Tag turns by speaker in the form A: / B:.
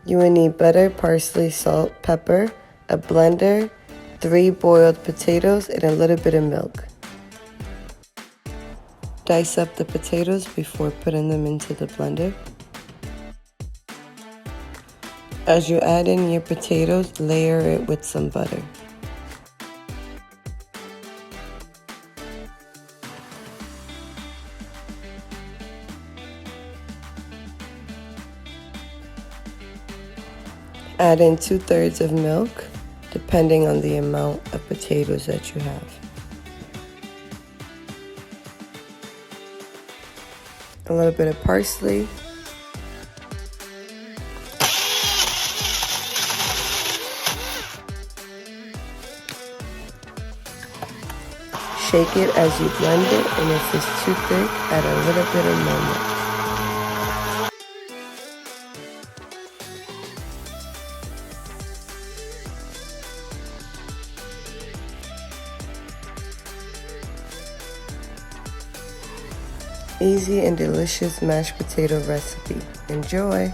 A: You will need butter, parsley, salt, pepper, a blender, 3 boiled potatoes, and a little bit of milk. Dice up the potatoes before putting them into the blender. As you add in your potatoes, layer it with some butter. Add in 2/3 of milk, depending on the amount of potatoes that you have. A little bit of parsley. Shake it as you blend it, and if it's too thick, add a little bit of more milk. Easy and delicious mashed potato recipe. Enjoy!